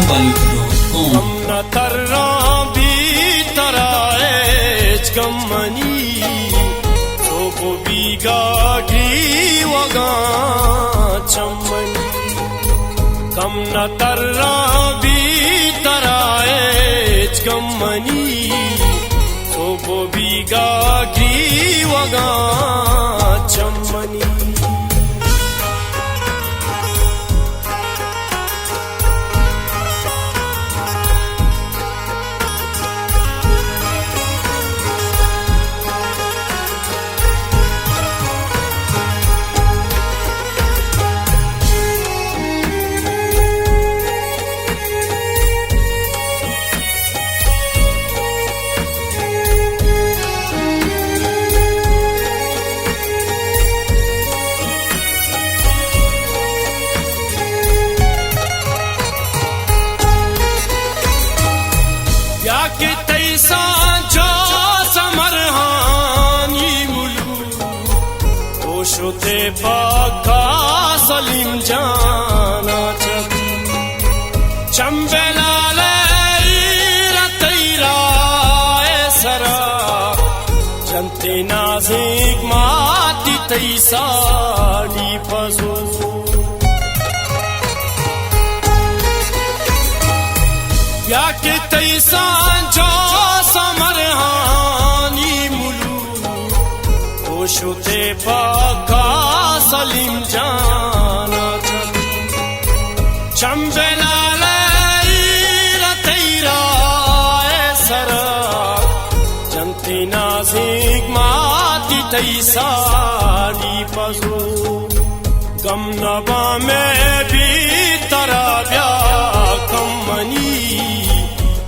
Mobile.com. Kamna tarra bi taraej kammani Sopo biga griwaga chammani Kamna tarra bi taraej kammani Sopo biga griwaga chammani के तैसा जो समरहानी मुलू ओशोते बाका सलीम जाना चक चंबेलाले रतैरा सरा जनते नाजिक माती तैसा डी फजू या के तैसा जो समरहानी मुलू ओशोते बाका सलीम जाना चल चंबेलाले रतैरा सरा जनते नाजिक माती तैसा डी फजू गम नबा में भी तरा ब्या कम्मनी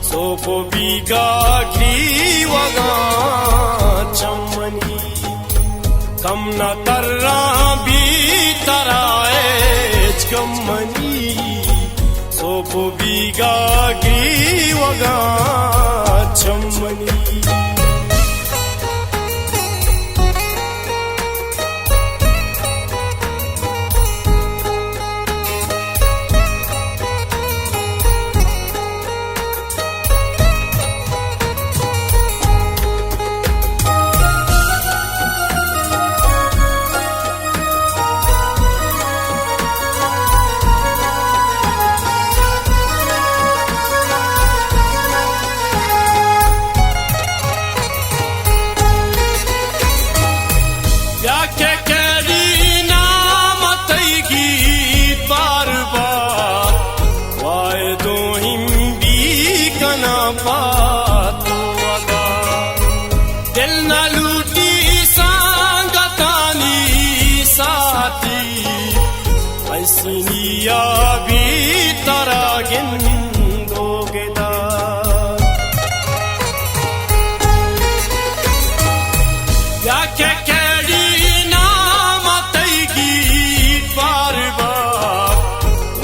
Sopo biga griwaga chammani Kamna tarra bi taraej kammani Sopo biga griwaga chammani दिल न लूटी सांगतानी साथी ऐसी निया भी तरा गिंदोगेदा या के केड़ी नाम तैगी बार बार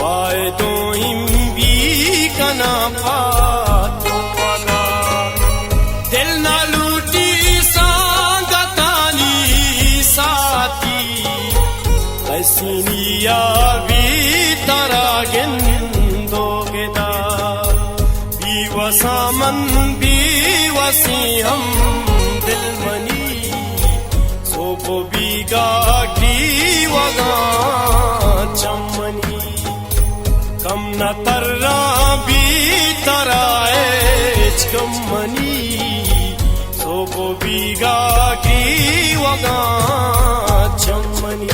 वाए दो हिम भी कना पातो वाला दिल न लूटी सांगतानी साथी ऐसी निया भी तरा गिंदोगेदा बीवसामन बीवसी हम दिल मनी सोपो बिगा ग्रीवगा चम्मनी कम न तर्रा भी तराएज कम्मनी सोपो बिगा ग्रीवगा चम्मनी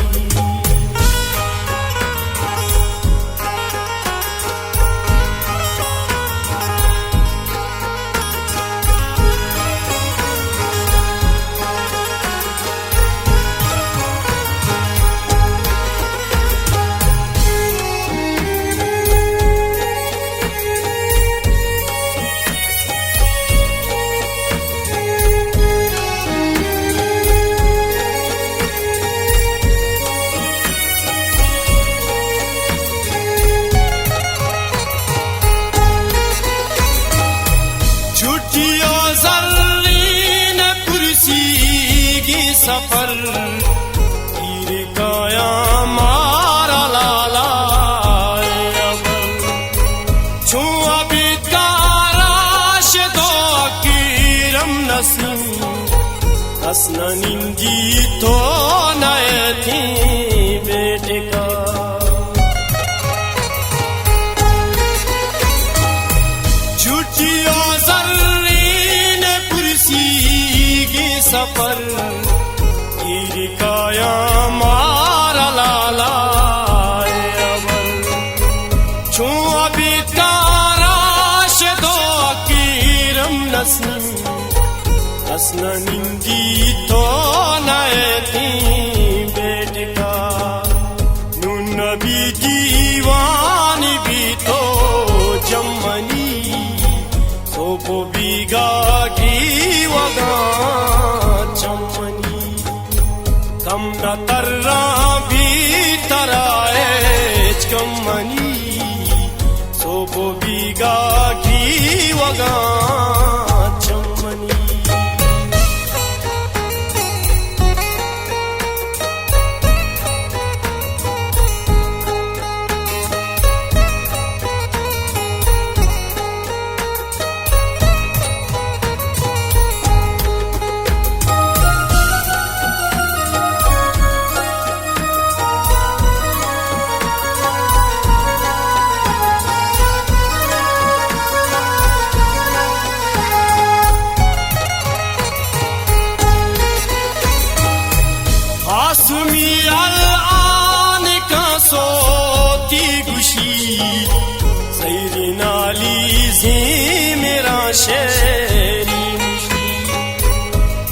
asnaningi to naethi betka chutiyo zarrine kursi ge safar irkaya mara lala abar chua bitara shdo akiram nasnim asnaningi to naethi betka nun nabi diwani bhi to jammani sopo biga ki waga chammani kam na tarra bhi tarae chammani sopo biga ki waga chammani Asumi al-an ka soti gushi Sayrin Ali zi mera sheri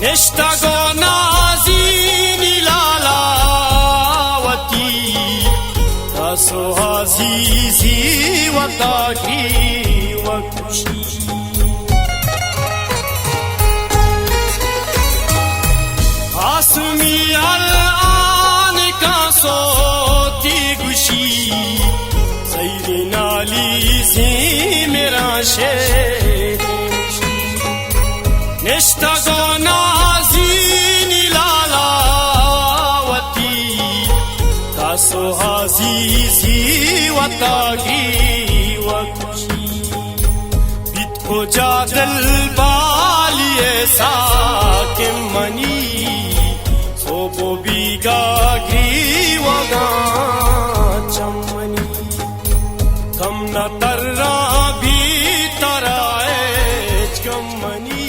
Neshta go nazini lalawati Taso azizi wataki wakushi Asumi al-an ka soti gushi Sayrin Ali zi mera sheri Neshta go nazini lalawati Taso azizi wataki wakushi Bitko jadal baliye sakim mani Sopo biga griwaga chammani kam na tarra bhi tarae chammani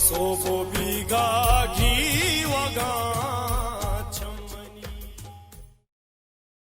sopo biga